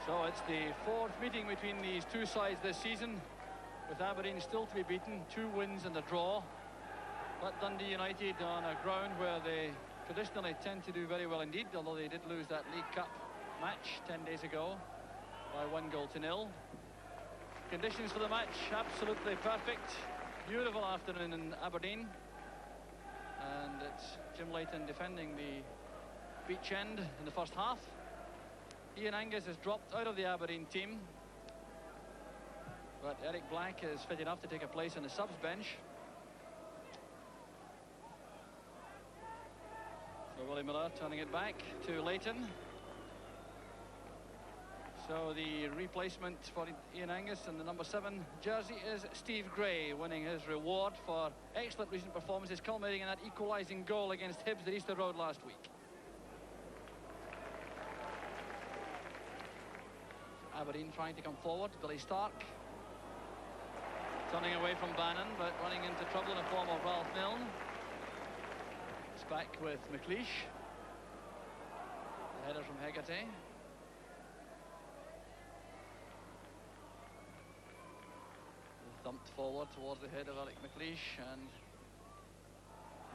So it's the fourth meeting between these two sides this season, with Aberdeen still to be beaten, 2 wins and a draw. But Dundee United on a ground where they traditionally tend to do very well indeed, although they did lose that League Cup match 10 days ago by 1-0. Conditions for the match absolutely perfect. Beautiful afternoon in Aberdeen. And it's Jim Leighton defending the beach end in the first half. Ian Angus has dropped out of the Aberdeen team, but Eric Black is fit enough to take a place on the subs bench. So Willie Miller turning it back to Leighton. So the replacement for Ian Angus in the number 7 jersey is Steve Gray, winning his reward for excellent recent performances, culminating in that equalising goal against Hibs at Easter Road last week. Aberdeen trying to come forward. Billy Stark turning away from Bannon, but running into trouble in the form of Ralph Milne. It's back with McLeish. The header from Hegarty. Thumped forward towards the head of Alec McLeish, and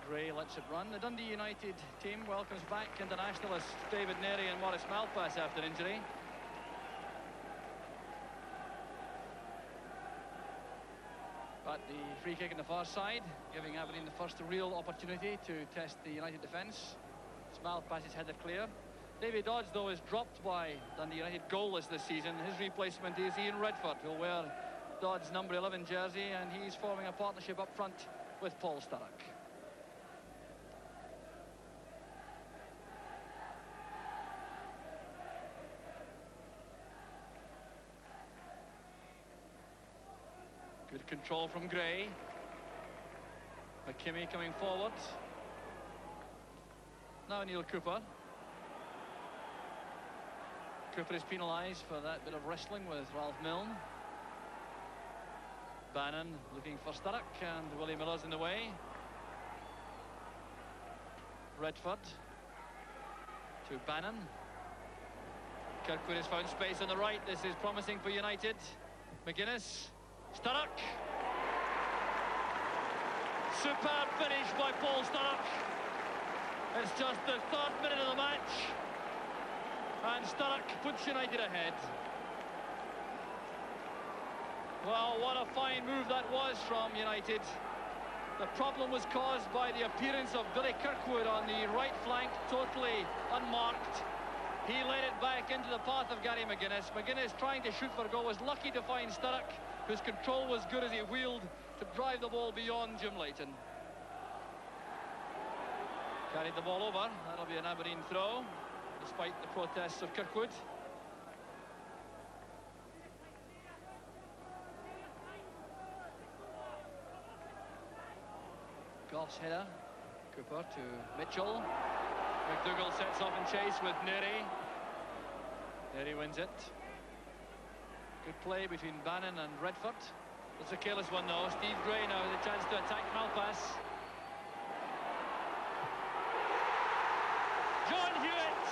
Gray lets it run. The Dundee United team welcomes back internationalists David Neary and Maurice Malpass after injury. But the free kick in the far side, giving Aberdeen the first real opportunity to test the United defence. Malpass is headed clear. Davy Dodds, though, is dropped by Dundee United, goalless this season. His replacement is Ian Redford, who'll wear Dodds' number 11 jersey, and he's forming a partnership up front with Paul Sturrock. Good control from Gray. McKimmie coming forward. Now Neil Cooper. Cooper is penalised for that bit of wrestling with Ralph Milne. Bannon looking for Sturrock, and Willie Miller's in the way. Redford to Bannon. Kirkwood has found space on the right. This is promising for United. McGuinness. Sturrock. Superb finish by Paul Sturrock. It's just the 3rd minute of the match, and Sturrock puts United ahead. Well, what a fine move that was from United. The problem was caused by the appearance of Billy Kirkwood on the right flank, totally unmarked. He led it back into the path of Gary McGuinness. McGuinness, trying to shoot for goal, was lucky to find Sturrock, whose control was good as he wheeled to drive the ball beyond Jim Leighton. Carried the ball over. That'll be an Aberdeen throw, despite the protests of Kirkwood. Goff's header. Cooper to Mitchell. McDougall sets off in chase with Neary. Neary wins it. Good play between Bannon and Redford. It's a careless one though. Steve Gray now with a chance to attack Malpass. John Hewitt.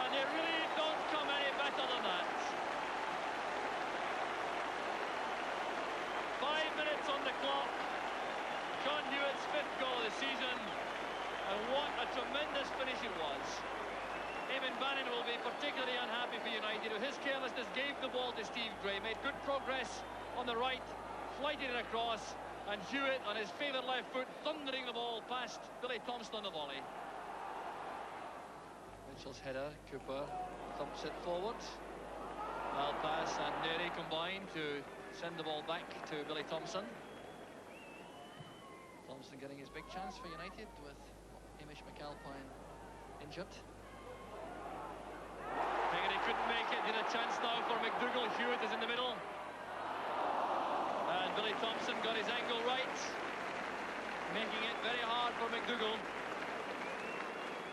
And they really don't come any better than that. 5 minutes on the clock. John Hewitt's 5th goal of the season. And what a tremendous finish it was. Eamon Bannon will be particularly unhappy for United, who his carelessness gave the ball to Steve Gray, made good progress on the right, flighted it across, and Hewitt on his favourite left foot, thundering the ball past Billy Thompson on the volley. Mitchell's header, Cooper thumps it forward. Malpass and Neary combine to send the ball back to Billy Thompson. Thompson getting his big chance for United with Hamish McAlpine injured. Hegarty couldn't make it. Did a chance now for McDougall. Hewitt is in the middle. And Billy Thompson got his angle right, making it very hard for McDougall.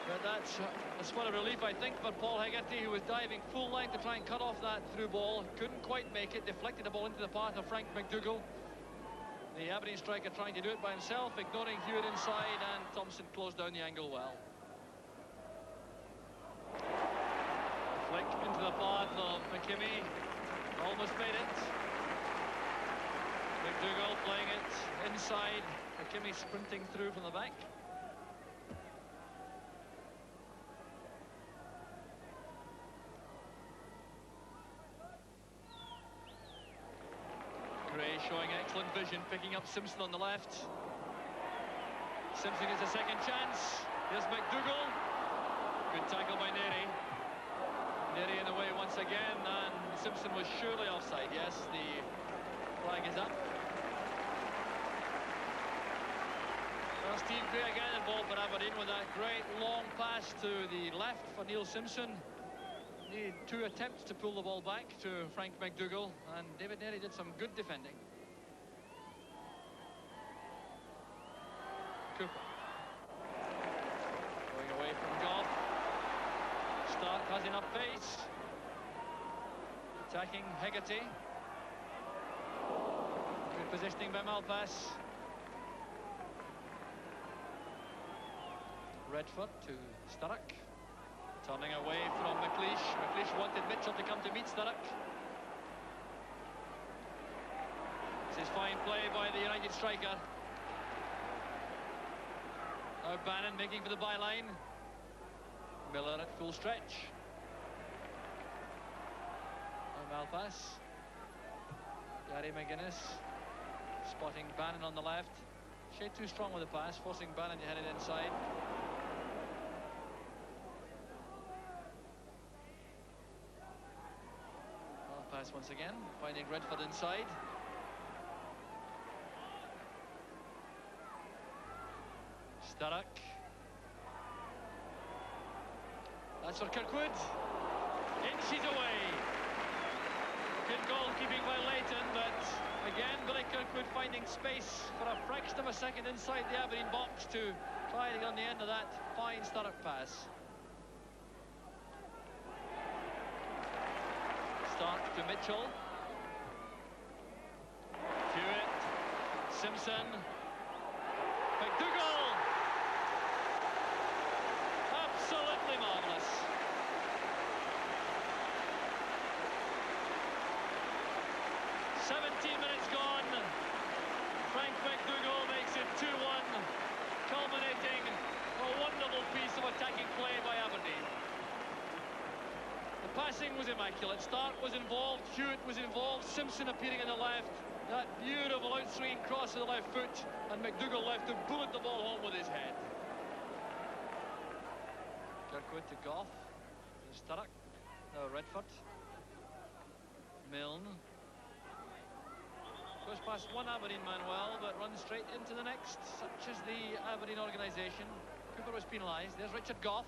But that's a spot of relief, I think, for Paul Hegarty, who was diving full length to try and cut off that through ball. Couldn't quite make it. Deflected the ball into the path of Frank McDougall. The Aberdeen striker trying to do it by himself, ignoring Hewitt inside, and Thompson closed down the angle well. Kimmy almost made it. McDougall playing it inside. Kimmy sprinting through from the back. Gray showing excellent vision, picking up Simpson on the left. Simpson gets a second chance. Here's McDougall. Good tackle by Neri. Neri in the way once again, and Simpson was surely offside. Yes, the flag is up. Well, Steve Gray again involved for Aberdeen with that great long pass to the left for Neil Simpson. Needed 2 attempts to pull the ball back to Frank McDougall, and David Neri did some good defending. Cooper. Going away from Goff. Stark has enough pace. Attacking Hegarty. Good positioning by Malpass. Redford to Sturrock. Turning away from McLeish. McLeish wanted Mitchell to come to meet Sturrock. This is fine play by the United striker. Now Bannon making for the byline. Miller at full stretch. Now Malpass. Gary McGuinness spotting Bannon on the left. Shade too strong with the pass, forcing Bannon to head it inside. Malpass once again, finding Redford inside. Sturrock. That's for Kirkwood. Inches away. Good goalkeeping by Leighton, but again Billy Kirkwood finding space for a fraction of a second inside the Aberdeen box to try to get on the end of that fine Sturrock pass. Stark to Mitchell. Hewitt. Simpson. McDougall. Absolutely marvellous. Minutes gone. Frank McDougall makes it 2-1, culminating a wonderful piece of attacking play by Aberdeen. The passing was immaculate. Stark was involved, Hewitt was involved, Simpson appearing on the left. That beautiful out-swinging cross to the left foot, and McDougall left to bullet the ball home with his head. Kirkwood to Goff. Sturrock. Now Redford. Milne. Goes past one Aberdeen man well, but runs straight into the next. Such is the Aberdeen organisation. Cooper was penalised. There's Richard Goff.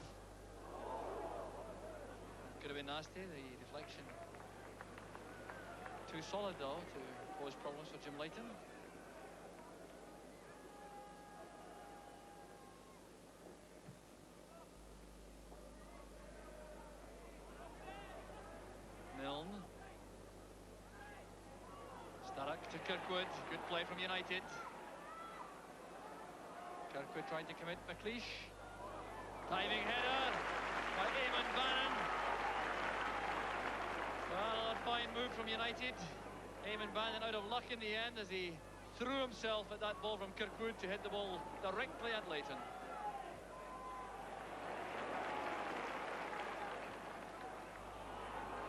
Could have been nasty, the deflection. Too solid though to pose problems for Jim Leighton. Milne. Sturrock to Kirkwood. Good play from United. Kirkwood trying to commit McLeish. Diving header by Eamon Bannon. Well, a fine move from United. Eamon Bannon out of luck in the end as he threw himself at that ball from Kirkwood to hit the ball directly at Leighton.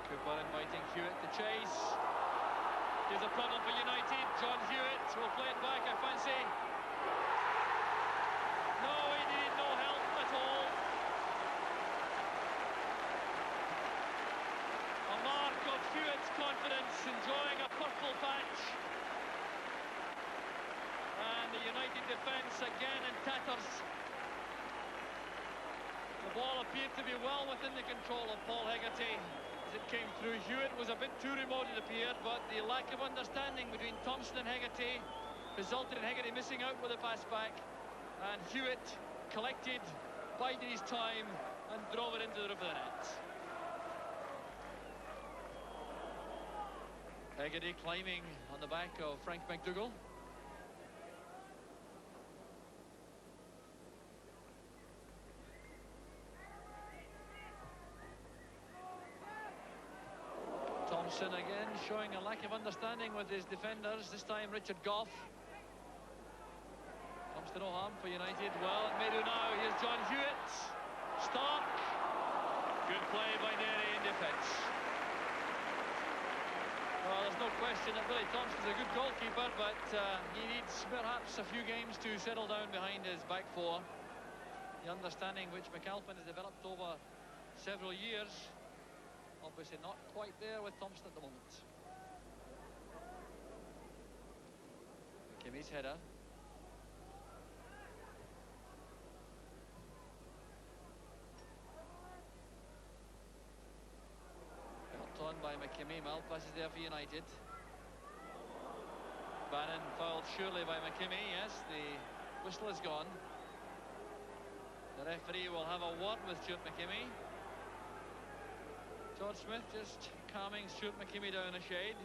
Cooper inviting Hewitt to chase. Here's a problem for United. John Hewitt will play it back, I fancy. No, he needed no help at all. A mark of Hewitt's confidence, enjoying a purple patch. And the United defence again in tatters. The ball appeared to be well within the control of Paul Hegarty. As it came through, Hewitt was a bit too remote, it appeared, but the lack of understanding between Thompson and Hegarty resulted in Hegarty missing out with a pass back, and Hewitt collected, bided his time and drove it into the roof of the net. Hegarty climbing on the back of Frank McDougall. Thompson again showing a lack of understanding with his defenders. This time Richard Gough. Comes to no harm for United. Well, it may do now. Here's John Hewitt. Stark. Good play by Derry in defence. Well, there's no question that Billy Thompson's a good goalkeeper, but he needs perhaps a few games to settle down behind his back four. The understanding which McAlpin has developed over several years, obviously not quite there with Thompson at the moment. Kimmy's header. On by McKimmie. Malpass is there for United. Bannon fouled surely by McKimmie. Yes, the whistle is gone. The referee will have a word with Stuart McKimmie. George Smith just calming Stuart McKimmie down a shade.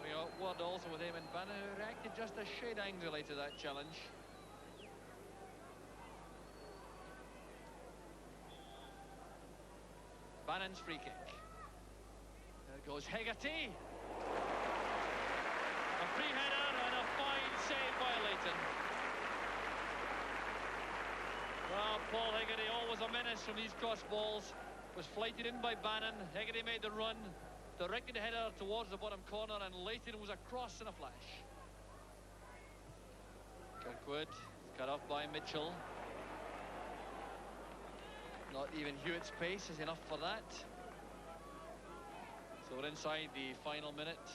We got word also with Eamon Bannon, who reacted just a shade angrily to that challenge. Bannon's free kick. There goes Hegarty. A free header and a fine save by Leighton. Well, Paul Hegarty, always a menace from these cross balls, was flighted in by Bannon. Hegarty made the run, directed the header towards the bottom corner, and Leighton was across in a flash. Kirkwood cut off by Mitchell. Not even Hewitt's pace is enough for that. So we're inside the final minute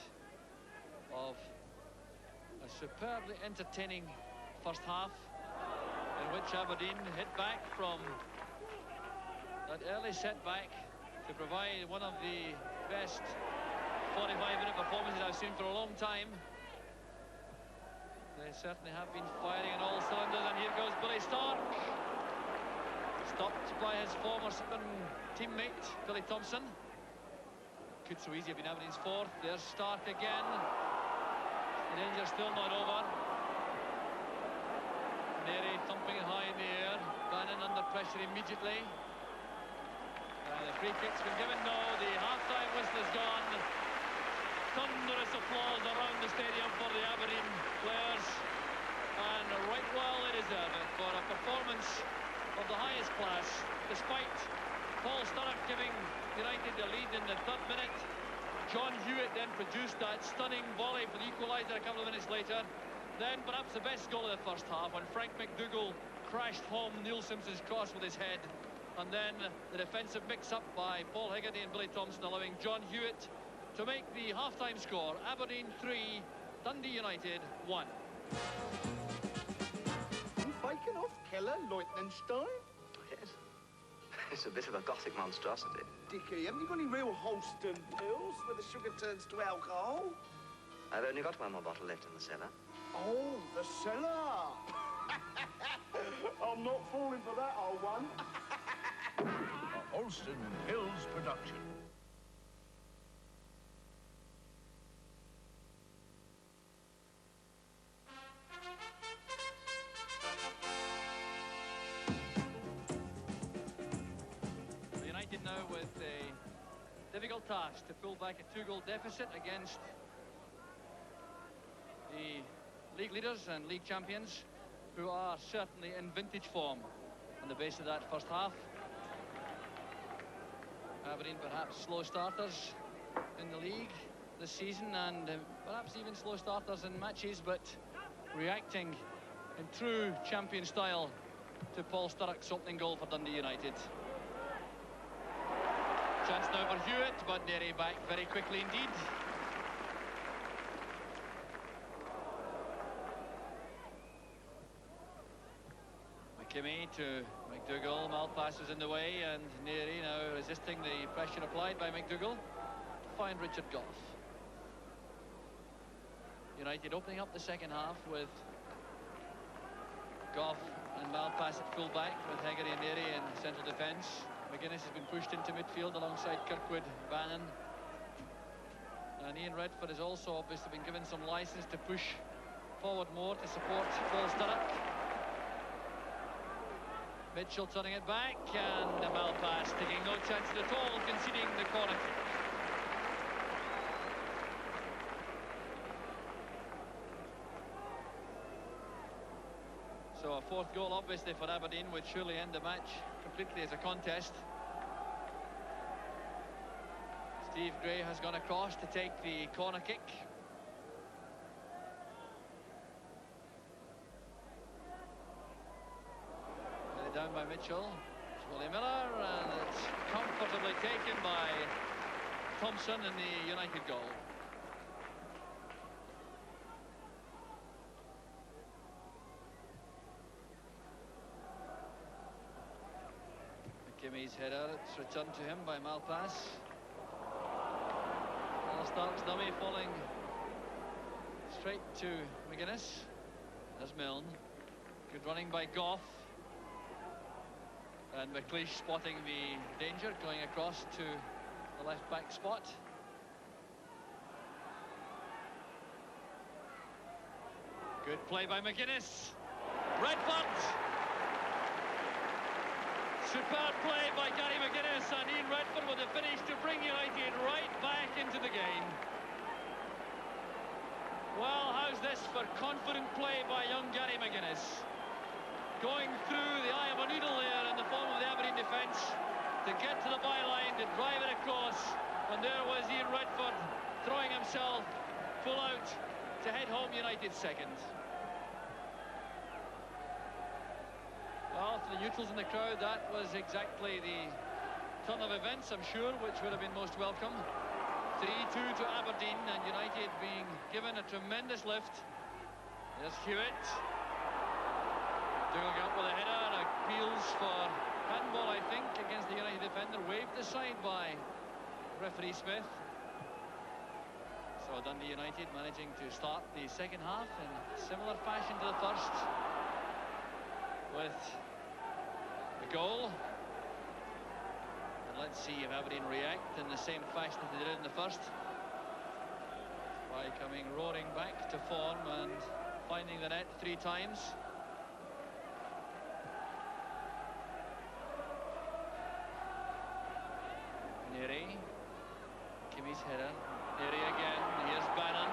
of a superbly entertaining first half, in which Aberdeen hit back from that early setback to provide one of the best 45-minute performances I've seen for a long time. They certainly have been firing on all cylinders, and here goes Billy Stark. Stopped by his former teammate, Billy Thompson. Could so easily have been Aberdeen's fourth. There's Stark again. The danger's still not over. Neri thumping high in the air. Bannon under pressure immediately. The free kick's been given. No, the half-time whistle is gone. Thunderous applause around the stadium for the Aberdeen players. And right well they deserve it for a performance of the highest class, despite Paul Sturrock giving United the lead in the third minute. John Hewitt then produced that stunning volley for the equaliser a couple of minutes later. Then perhaps the best goal of the first half, when Frank McDougall crashed home Neil Simpson's cross with his head. And then the defensive mix-up by Paul Hegarty and Billy Thompson, allowing John Hewitt to make the half-time score. Aberdeen 3, Dundee United 1. Bacon off Keller, Liechtenstein? Yes. It's a bit of a Gothic monstrosity. Dickie, haven't you got any real Holston pills where the sugar turns to alcohol? I've only got one more bottle left in the cellar. Oh, the cellar! I'm not falling for that, old one. A Holston Pills production. Now with a difficult task to pull back a 2-goal deficit against the league leaders and league champions, who are certainly in vintage form on the base of that first half. Aberdeen perhaps slow starters in the league this season, and perhaps even slow starters in matches, but reacting in true champion style to Paul Sturrock's opening goal for Dundee United. Chance now for Hewitt, but Derry back very quickly indeed. McKimmie to McDougall. Malpass is in the way, and Neri now resisting the pressure applied by McDougall to find Richard Gough. United opening up the second half with Gough and Malpass at full back, with Hegarty and Neri in central defence. McGuinness has been pushed into midfield alongside Kirkwood, Bannon. And Ian Redford has also obviously been given some licence to push forward more to support Paul Sturrock. Mitchell turning it back, and Malpass taking no chances at all, conceding the corner kick. So a fourth goal, obviously, for Aberdeen would surely end the match completely as a contest. Steve Gray has gone across to take the corner kick. Headed down by Mitchell. It's Willie Miller, and it's comfortably taken by Thompson in the United goal. McKimmy's header, it's returned to him by Malpass. Starks dummy falling straight to McGuinness. There's Milne. Good running by Goff. And McLeish spotting the danger, going across to the left back spot. Good play by McGuinness. Redford. Superb play by Gary McGuinness, and Ian Redford with the finish to bring United right back into the game. Well, how's this for confident play by young Gary McGuinness? Going through the eye of a needle there in the form of the Aberdeen defence to get to the byline, to drive it across, and there was Ian Redford throwing himself full out to head home United's second. Well, for the neutrals in the crowd, that was exactly the turn of events, I'm sure, which would have been most welcome. 3-2 to Aberdeen, and United being given a tremendous lift. There's Hewitt. Doing up with a header, appeals for handball, I think, against the United defender, waved aside by referee Smith. So Dundee United managing to start the second half in similar fashion to the first, with the goal. And let's see if Aberdeen react in the same fashion that they did in the first, by coming roaring back to form and finding the net 3 times. Neary. Kimmy's header. Neary again. Here's Bannon.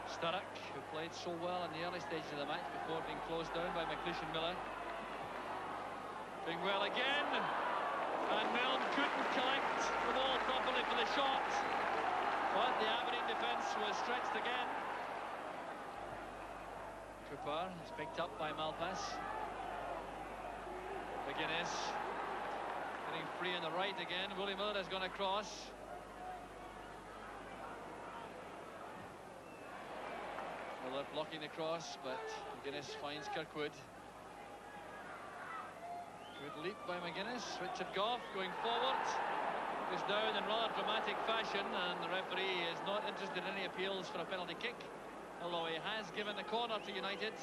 Sturrock, who played so well in the early stages of the match before being closed down by McLeish and Miller. Doing well again, and Milne couldn't collect the ball properly for the shot, but the Aberdeen defence was stretched again. Cooper is picked up by Malpass. McGuinness getting free on the right again. Willie Miller has gone across. Miller blocking the cross, but McGuinness finds Kirkwood. Good leap by McGuinness. Richard Goff going forward. Goes down in rather dramatic fashion, and the referee is not interested in any appeals for a penalty kick, although he has given the corner to United.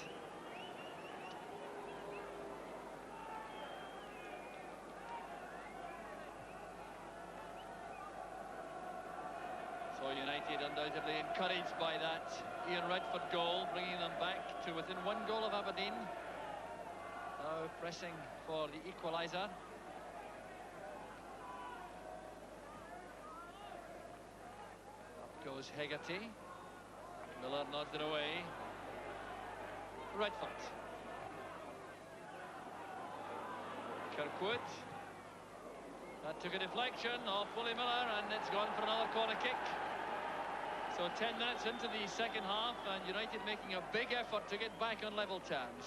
So United undoubtedly encouraged by that Ian Redford goal, bringing them back to within 1 goal of Aberdeen. Now pressing for the equaliser. Up goes Hegarty. Miller nods it away. Redford. Kirkwood. That took a deflection off Willie Miller, and it's gone for another corner kick. So 10 minutes into the second half, and United making a big effort to get back on level terms.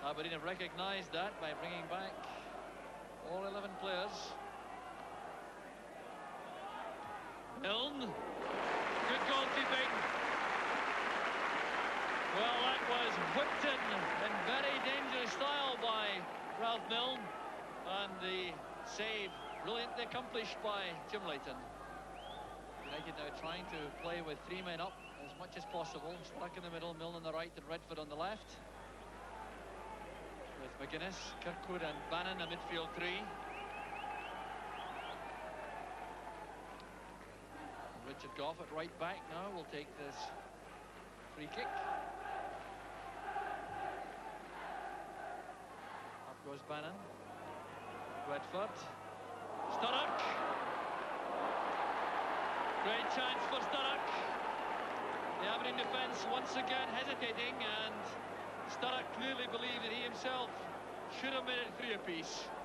Aberdeen have recognised that by bringing back all 11 players. Milne. Good goalkeeping. Well, that was whipped in very dangerous style by Ralph Milne, and the save brilliantly accomplished by Jim Leighton. United now trying to play with 3 men up as much as possible. Stuck in the middle, Milne on the right and Redford on the left, with McGuinness, Kirkwood and Bannon a midfield 3. Richard Goff at right back now will take this free kick. Up goes Bannon. Redford. Sturrock. Great chance for Sturrock. The Aberdeen defence once again hesitating, and Sturrock clearly believed that he himself should have made it 3 apiece.